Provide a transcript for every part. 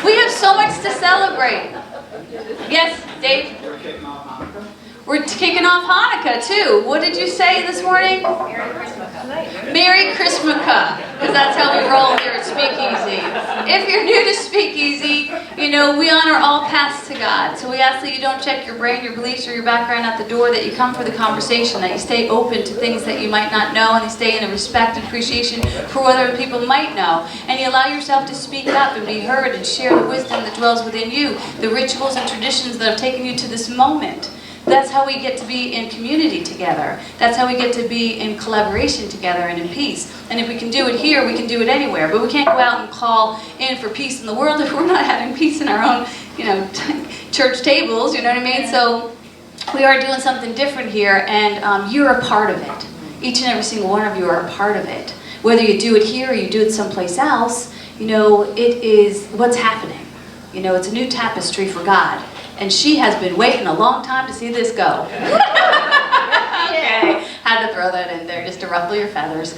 We have so much to celebrate. Yes, Dave? We're kicking off Hanukkah too. What did you say this morning? Merry Christmaka, because that's how we roll here at Speakeasy. If you're new to Speakeasy, you know, we honor all paths to God. So we ask that you don't check your brain, your beliefs, or your background at the door, that you come for the conversation, that you stay open to things that you might not know, and you stay in a respect and appreciation for what other people might know. And you allow yourself to speak up and be heard and share the wisdom that dwells within you, the rituals and traditions that have taken you to this moment. That's how we get to be in community together. That's how we get to be in collaboration together and in peace. And if we can do it here, we can do it anywhere. But we can't go out and call in for peace in the world if we're not having peace in our own, you know, church tables, you know what I mean? So we are doing something different here, and you're a part of it. Each and every single one of you are a part of it. Whether you do it here or you do it someplace else, you know, it is what's happening. You know, it's a new tapestry for God. And she has been waiting a long time to see this go. Okay, had to throw that in there just to ruffle your feathers.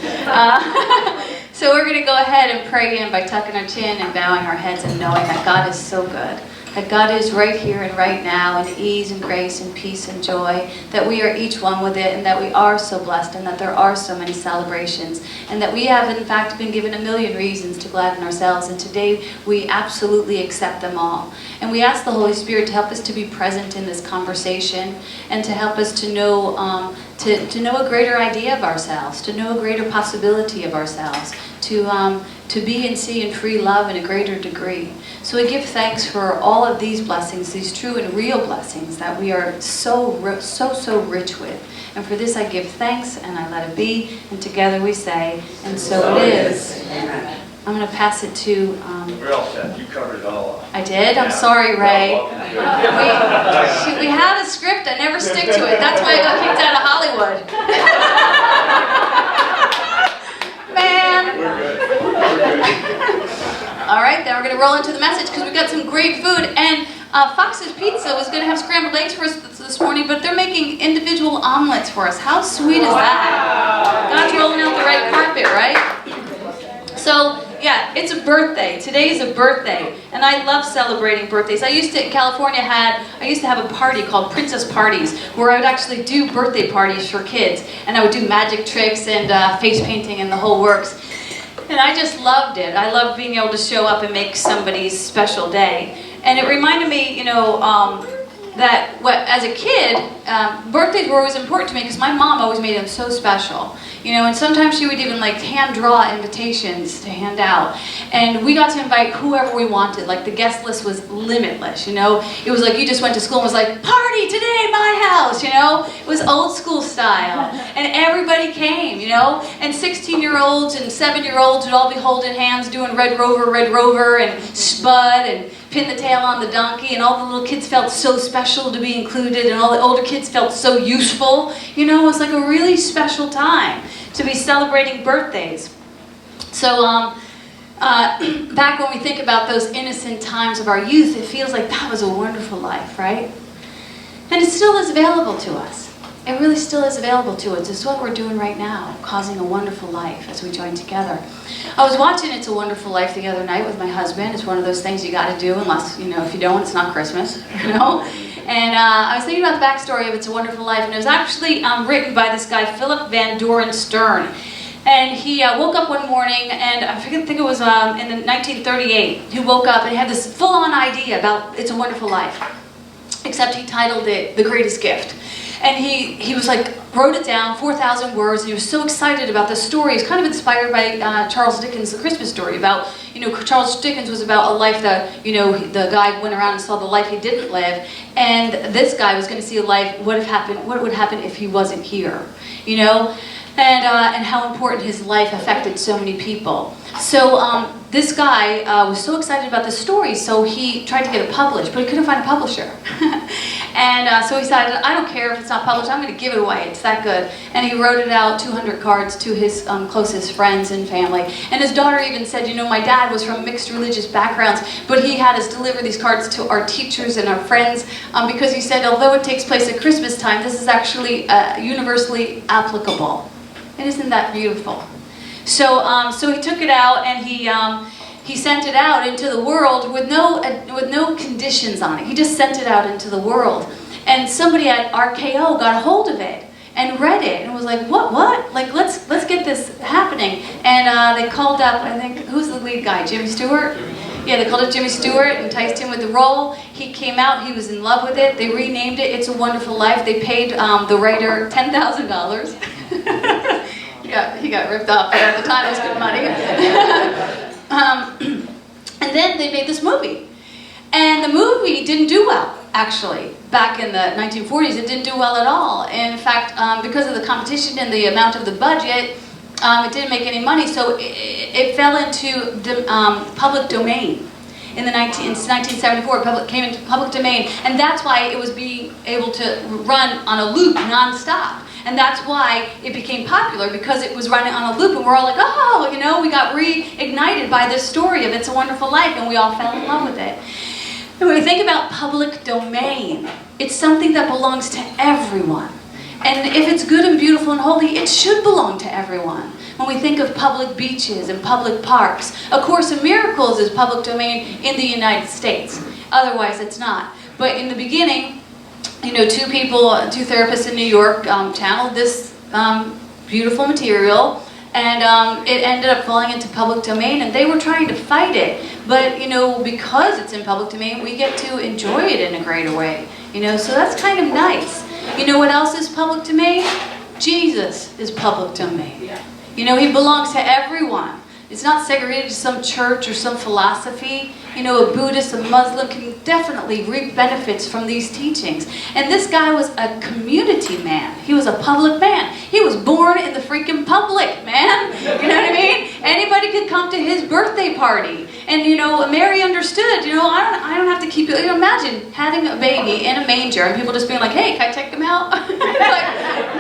So we're going to go ahead and pray in by tucking our chin and bowing our heads and knowing that God is so good. That God is right here and right now in ease and grace and peace and joy. That we are each one with it, and that we are so blessed, and that there are so many celebrations. And that we have in fact been given a million reasons to gladden ourselves, and today we absolutely accept them all. And we ask the Holy Spirit to help us to be present in this conversation, and to help us to know to know a greater idea of ourselves, to know a greater possibility of ourselves, to be and see and free love in a greater degree. So we give thanks for all of these blessings, these true and real blessings that we are so rich with. And for this I give thanks, and I let it be, and together we say, and so it is. Amen. I'm going to pass it to... We're all set. You covered it all. I did? I'm sorry, Ray. We have a script. I never stick to it. That's why I got kicked out of Hollywood. Man. We're good. All right, then we're going to roll into the message because we've got some great food. And Fox's Pizza was going to have scrambled eggs for us this morning, but they're making individual omelets for us. How sweet is that? God's rolling out the red carpet, right? So, yeah, it's a birthday. Today is a birthday, and I love celebrating birthdays. In California, I used to have a party called Princess Parties, where I would actually do birthday parties for kids, and I would do magic tricks and face painting and the whole works. And I just loved it. I loved being able to show up and make somebody's special day. And it reminded me, you know, that as a kid, birthdays were always important to me because my mom always made them so special. You know, and sometimes she would even like hand draw invitations to hand out. And we got to invite whoever we wanted. Like the guest list was limitless, you know. It was like you just went to school and was like, party today at my house, you know. It was old school style. And everybody came, you know. And 16-year-olds and 7-year-olds would all be holding hands doing Red Rover, and Spud, and Pin the Tail on the Donkey, and all the little kids felt so special to be included, and all the older kids felt so useful. You know, it was like a really special time to be celebrating birthdays. So back when we think about those innocent times of our youth, it feels like that was a wonderful life, right? And it still is available to us. It really still is available to us. It's what we're doing right now, causing a wonderful life as we join together. I was watching It's a Wonderful Life the other night with my husband. It's one of those things you got to do, unless, you know, if you don't, it's not Christmas, you know. And I was thinking about the backstory of It's a Wonderful Life, and it was actually written by this guy, Philip Van Doren Stern. And he woke up one morning, and I think it was in 1938. He woke up and he had this full-on idea about It's a Wonderful Life, except he titled it The Greatest Gift. And he was like, wrote it down, 4,000 words, and he was so excited about the story. It's kind of inspired by Charles Dickens' The Christmas Story, about, you know, Charles Dickens was about a life that, you know, the guy went around and saw the life he didn't live, and this guy was going to see a life, what would happen if he wasn't here, you know? And how important his life affected so many people. So this guy was so excited about the story, so he tried to get it published, but he couldn't find a publisher. And so he decided, I don't care if it's not published, I'm going to give it away, it's that good. And he wrote it out, 200 cards to his closest friends and family. And his daughter even said, you know, my dad was from mixed religious backgrounds, but he had us deliver these cards to our teachers and our friends, because he said, although it takes place at Christmas time, this is actually universally applicable. And isn't that beautiful? So, so he took it out, and he he sent it out into the world with no conditions on it. He just sent it out into the world. And somebody at RKO got a hold of it and read it and was like, what? Like, let's get this happening. And they called up, I think, who's the lead guy? Jimmy Stewart? Yeah, they called up Jimmy Stewart, enticed him with the role. He came out, he was in love with it. They renamed it It's a Wonderful Life. They paid the writer $10,000. Yeah, he got ripped off, but at the time it was good money. And then they made this movie. And the movie didn't do well, actually. Back in the 1940s, it didn't do well at all. In fact, because of the competition and the amount of the budget, it didn't make any money, so it fell into public domain. In 1974, it came into public domain, and that's why it was being able to run on a loop non-stop. And that's why it became popular, because it was running on a loop, and we're all like, oh, you know, we got reignited by this story of It's a Wonderful Life, and we all fell in love with it. And when we think about public domain, it's something that belongs to everyone. And if it's good and beautiful and holy, it should belong to everyone. When we think of public beaches and public parks, A Course in Miracles is public domain in the United States. Otherwise, it's not. But in the beginning, you know, two therapists in New York channeled this beautiful material, and it ended up falling into public domain, and they were trying to fight it. But, you know, because it's in public domain, we get to enjoy it in a greater way. You know, so that's kind of nice. You know what else is public domain? Jesus is public domain. You know, he belongs to everyone. It's not segregated to some church or some philosophy. You know, a Buddhist, a Muslim can definitely reap benefits from these teachings. And this guy was a community man. He was a public man. He was born in the freaking public, man. You know what I mean? Anybody could come to his birthday party. And, you know, Mary understood, you know, I don't have to keep you. You know, imagine having a baby in a manger and people just being like, hey, can I take him out? Like,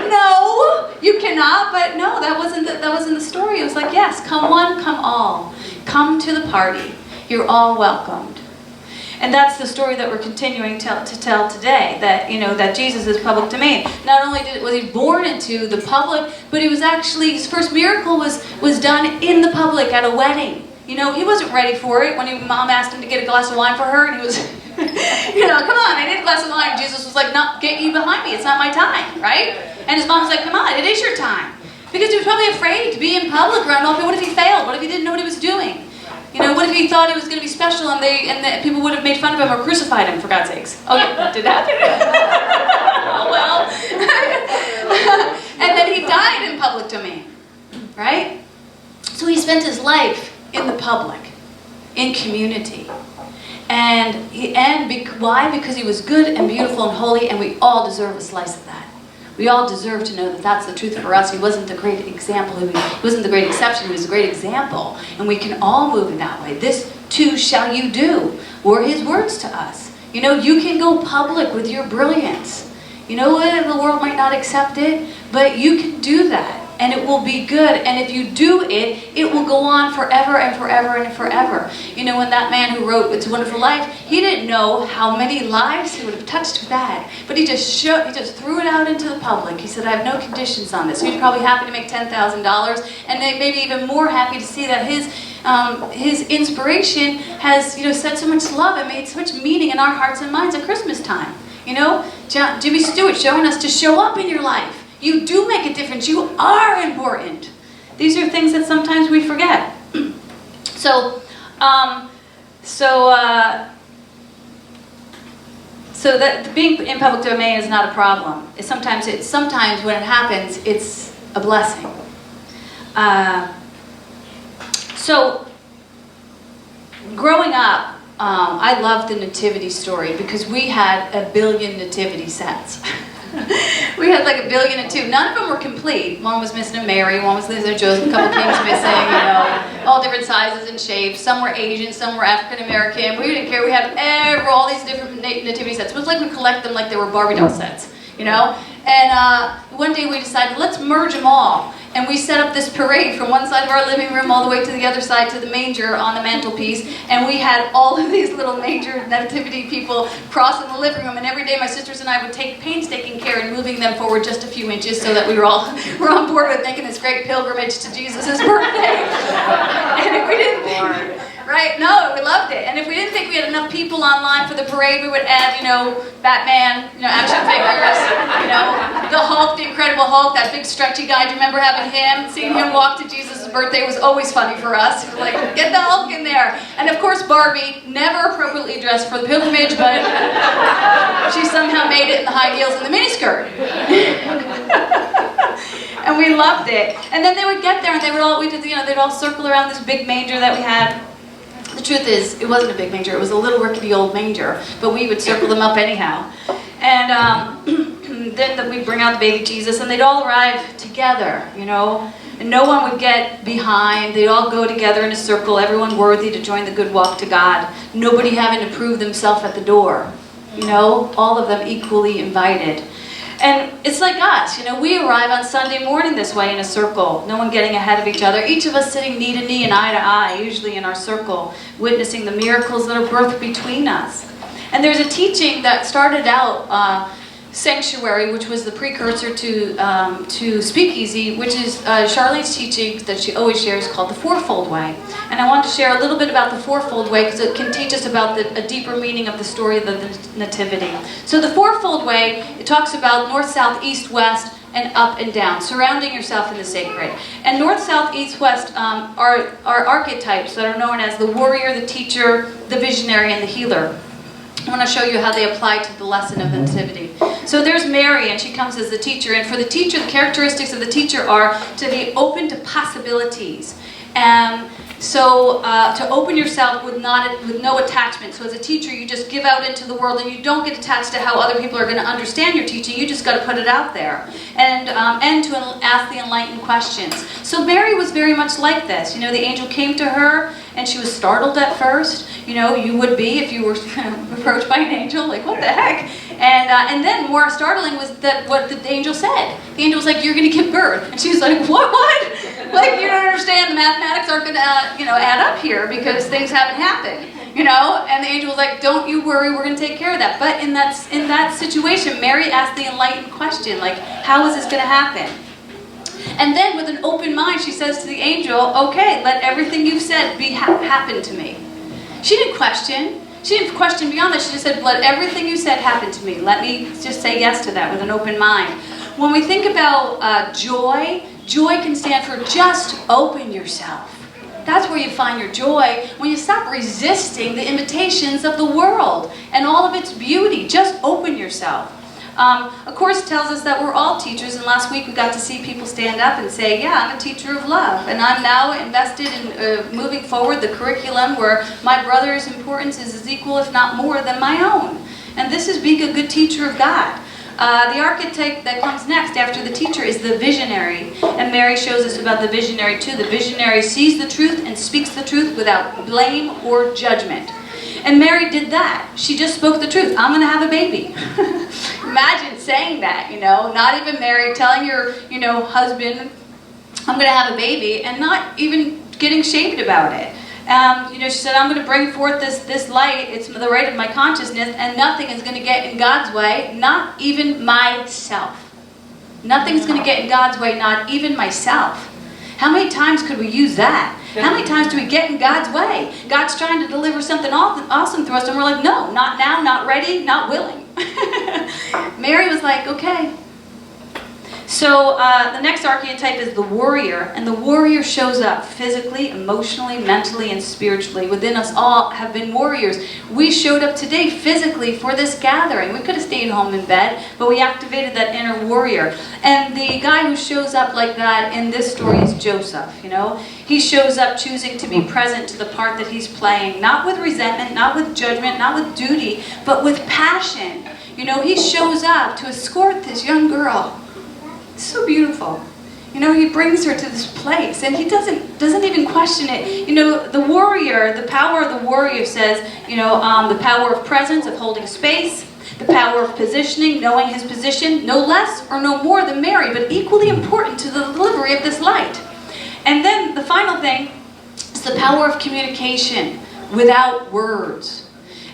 no, you cannot. But no, that wasn't the story. It was like, yes, come one, come all. Come to the party. You're all welcomed. And that's the story that we're continuing to tell today, that, you know, that Jesus is public domain. Not only was he born into the public, but he was actually, his first miracle was done in the public at a wedding. You know, he wasn't ready for it when mom asked him to get a glass of wine for her, and he was, you know, come on, I need a glass of wine. Jesus was like, no, get you behind me, it's not my time, right? And his mom's like, come on, it is your time. Because he was probably afraid to be in public around all people. What if he failed? What if he didn't know what he was doing? You know, what if he thought he was going to be special and people would have made fun of him or crucified him, for God's sakes? Okay, that did happen. Oh, well. And then he died in public domain, right? So he spent his life in the public, in community. Why? Because he was good and beautiful and holy, and we all deserve a slice of that. We all deserve to know that that's the truth for us. He wasn't the great example. He wasn't the great exception. He was a great example. And we can all move in that way. This too shall you do, were his words to us. You know, you can go public with your brilliance. You know what? The world might not accept it, but you can do that. And it will be good. And if you do it, it will go on forever and forever and forever. You know, when that man who wrote It's a Wonderful Life, he didn't know how many lives he would have touched with that. But he just threw it out into the public. He said, I have no conditions on this. He was probably happy to make $10,000, and maybe even more happy to see that his inspiration has, you know, said so much love and made so much meaning in our hearts and minds at Christmas time. You know, Jimmy Stewart showing us to show up in your life. You do make a difference. You are important. These are things that sometimes we forget. So that being in public domain is not a problem. Sometimes when it happens, it's a blessing. So growing up, I loved the nativity story because we had 1 billion nativity sets. We had like 1 billion and two. None of them were complete. One was missing a Mary, one was Lizard Joseph, a couple kings missing, you know, all different sizes and shapes. Some were Asian, some were African American. We didn't care. We had all these different nativity sets. It was like we collect them like they were Barbie doll sets, you know. And one day we decided, let's merge them all. And we set up this parade from one side of our living room all the way to the other side to the manger on the mantelpiece. And we had all of these little manger nativity people crossing the living room. And every day my sisters and I would take painstaking care in moving them forward just a few inches so that we were on board with making this great pilgrimage to Jesus' birthday. And we Right? No, we loved it. And if we didn't think we had enough people online for the parade, we would add, Batman, action figures, the Hulk, the Incredible Hulk, that big stretchy guy. Do you remember having him? Seeing him walk to Jesus' birthday was always funny for us. Like, get the Hulk in there. And of course, Barbie, never appropriately dressed for the pilgrimage, but she somehow made it in the high heels and the miniskirt. And we loved it. And then they would get there and they'd all circle around this big manger that we had. The truth is, it wasn't a big manger, it was a little rickety old manger, but we would circle them up anyhow. And then we'd bring out the baby Jesus, and they'd all arrive together, and no one would get behind. They'd all go together in a circle, everyone worthy to join the good walk to God. Nobody having to prove themselves at the door, all of them equally invited. And it's like us, we arrive on Sunday morning this way in a circle, no one getting ahead of each other, each of us sitting knee to knee and eye to eye, usually in our circle, witnessing the miracles that are birthed between us. And there's a teaching that started out Sanctuary, which was the precursor to Speakeasy, which is Charlene's teaching that she always shares, called the Fourfold Way. And I want to share a little bit about the Fourfold Way because it can teach us about a deeper meaning of the story of the Nativity. So the Fourfold Way, it talks about north, south, east, west, and up and down, surrounding yourself in the sacred. And north, south, east, west are archetypes that are known as the warrior, the teacher, the visionary, and the healer. I want to show you how they apply to the lesson of the Nativity. So there's Mary, and she comes as the teacher. And for the teacher, the characteristics of the teacher are to be open to possibilities. To open yourself with no attachment. So as a teacher, you just give out into the world, and you don't get attached to how other people are going to understand your teaching. You just got to put it out there, and to ask the enlightened questions. So Mary was very much like this. The angel came to her, and she was startled at first. You would be if you were approached by an angel, like, what the heck? And then more startling was that what the angel said. The angel was like, you're going to give birth. And she was like, what? Like, you don't understand, the mathematics aren't going to, add up here because things haven't happened. And the angel was like, don't you worry, we're going to take care of that. But in that situation, Mary asked the enlightened question, like, how is this going to happen? And then with an open mind, she says to the angel, okay, let everything you've said happen to me. She didn't question. She didn't question beyond that. She just said, let everything you said happen to me. Let me just say yes to that with an open mind. When we think about joy, joy can stand for just open yourself. That's where you find your joy, when you stop resisting the invitations of the world and all of its beauty. Just open yourself. Of course, it tells us that we're all teachers, and last week we got to see people stand up and say, yeah, I'm a teacher of love, and I'm now invested in moving forward the curriculum where my brother's importance is as equal, if not more, than my own. And this is being a good teacher of God. The archetype that comes next after the teacher is the visionary, and Mary shows us about the visionary too. The visionary sees the truth and speaks the truth without blame or judgment. And Mary did that. She just spoke the truth. I'm going to have a baby. Imagine saying that, not even married, telling your, husband, I'm going to have a baby, and not even getting shamed about it. She said, I'm going to bring forth this light. It's the right of my consciousness, and nothing is going to get in God's way, not even myself. Nothing's going to get in God's way, not even myself. How many times could we use that? How many times do we get in God's way? God's trying to deliver something awesome through us, and we're like, no, not now, not ready, not willing. Mary was like, okay. So the next archetype is the warrior, and the warrior shows up physically, emotionally, mentally, and spiritually. Within us all have been warriors. We showed up today physically for this gathering. We could have stayed home in bed, but we activated that inner warrior. And the guy who shows up like that in this story is Joseph, He shows up choosing to be present to the part that he's playing, not with resentment, not with judgment, not with duty, but with passion. He shows up to escort this young girl. So beautiful. He brings her to this place, and he doesn't even question it. The warrior, the power of the warrior says, the power of presence, of holding space, the power of positioning, knowing his position, no less or no more than Mary, but equally important to the delivery of this light. And then the final thing is the power of communication without words.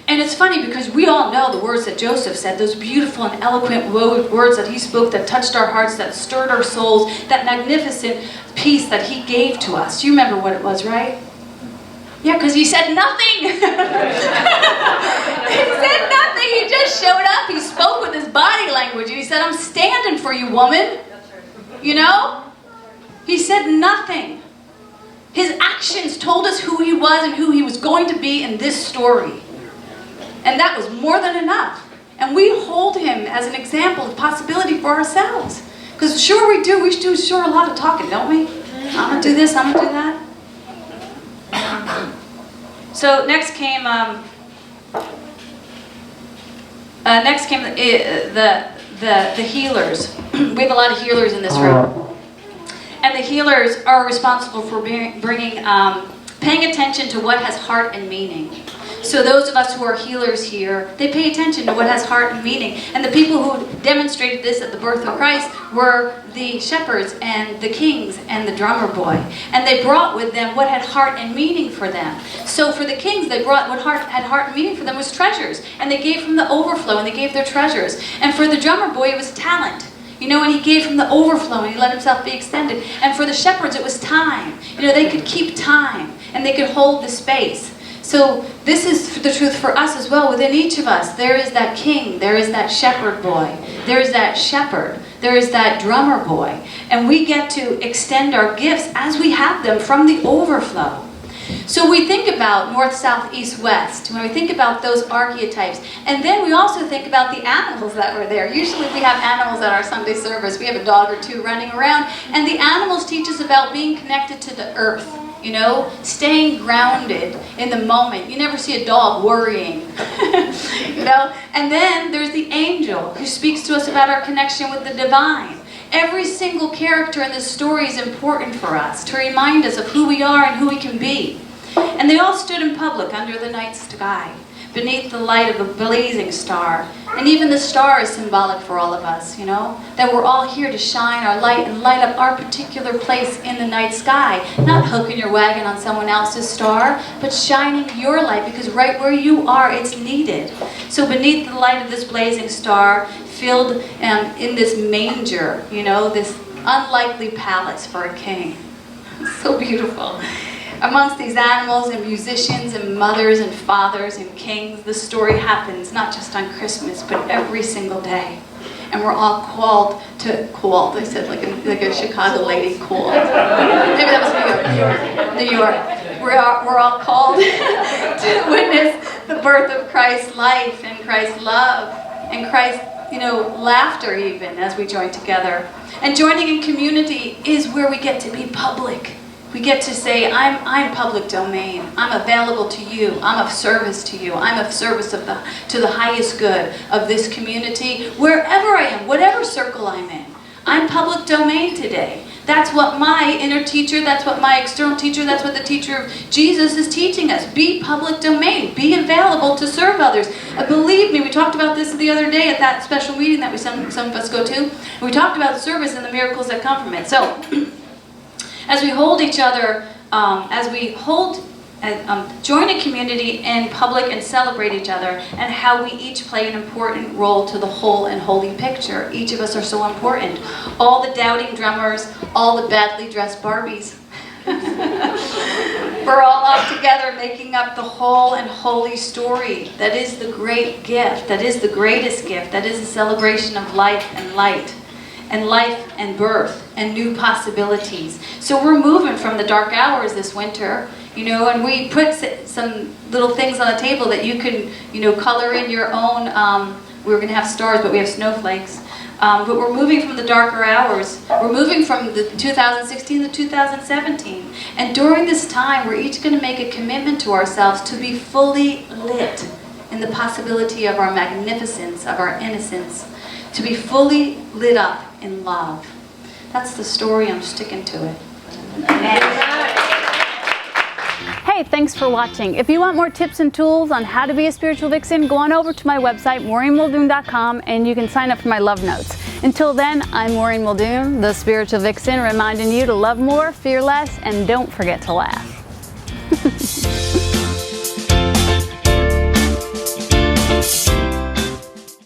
And it's funny because we all know the words that Joseph said, those beautiful and eloquent words that he spoke that touched our hearts, that stirred our souls, that magnificent peace that he gave to us. You remember what it was, right? Yeah, because he said nothing. He said nothing. He just showed up. He spoke with his body language. And he said, I'm standing for you, woman. You know? He said nothing. His actions told us who he was and who he was going to be in this story. And that was more than enough. And we hold him as an example of possibility for ourselves. Because sure we do. We do sure a lot of talking, don't we? I'm going to do this, I'm going to do that. So next came the healers. We have a lot of healers in this room. And the healers are responsible for paying attention to what has heart and meaning. So those of us who are healers here, they pay attention to what has heart and meaning. And the people who demonstrated this at the birth of Christ were the shepherds and the kings and the drummer boy. And they brought with them what had heart and meaning for them. So for the kings, they brought what had heart and meaning for them was treasures. And they gave from the overflow and they gave their treasures. And for the drummer boy, it was talent. You know, and he gave from the overflow and he let himself be extended. And for the shepherds, it was time. You know, they could keep time and they could hold the space. So this is the truth for us as well. Within each of us, there is that king, there is that shepherd boy, there is that shepherd, there is that drummer boy. And we get to extend our gifts as we have them from the overflow. So we think about north, south, east, west, when we think about those archetypes. And then we also think about the animals that were there. Usually we have animals at our Sunday service. We have a dog or two running around. And the animals teach us about being connected to the earth. You know, staying grounded in the moment. You never see a dog worrying. You know? And then there's the angel who speaks to us about our connection with the divine. Every single character in this story is important for us to remind us of who we are and who we can be. And they all stood in public under the night sky, beneath the light of a blazing star. And even the star is symbolic for all of us, you know, that we're all here to shine our light and light up our particular place in the night sky. Not hooking your wagon on someone else's star, but shining your light, because right where you are, it's needed. So beneath the light of this blazing star, filled in this manger, you know, this unlikely palace for a king. So beautiful. Amongst these animals and musicians and mothers and fathers and kings, the story happens not just on Christmas, but every single day. And we're all called, I said like a Chicago lady, called. Maybe that was New York. We're all called to witness the birth of Christ's life and Christ's love and Christ's, you know, laughter even as we join together. And joining in community is where we get to be public. We get to say, I'm public domain. I'm available to you. I'm of service to you. I'm of service to the highest good of this community, wherever I am, whatever circle I'm in. I'm public domain today. That's what my inner teacher, that's what my external teacher, that's what the teacher of Jesus is teaching us. Be public domain. Be available to serve others. Believe me, we talked about this the other day at that special meeting that some of us go to. We talked about service and the miracles that come from it. So, as we hold each other, join a community in public and celebrate each other, and how we each play an important role to the whole and holy picture. Each of us are so important. All the doubting drummers, all the badly dressed Barbies. We're all up together making up the whole and holy story. That is the great gift. That is the greatest gift. That is a celebration of life and light. And life and birth and new possibilities. So we're moving from the dark hours this winter, you know, and we put some little things on the table that you can, you know, color in your own. We're going to have stars, but we have snowflakes. But we're moving from the darker hours. We're moving from the 2016 to 2017. And during this time, we're each going to make a commitment to ourselves to be fully lit in the possibility of our magnificence, of our innocence, to be fully lit up in love. That's the story. I'm sticking to it. Hey, thanks for watching. If you want more tips and tools on how to be a spiritual vixen, go on over to my website, MaureenMuldoon.com, and you can sign up for my love notes. Until then, I'm Maureen Muldoon, the spiritual vixen, reminding you to love more, fear less, and don't forget to laugh.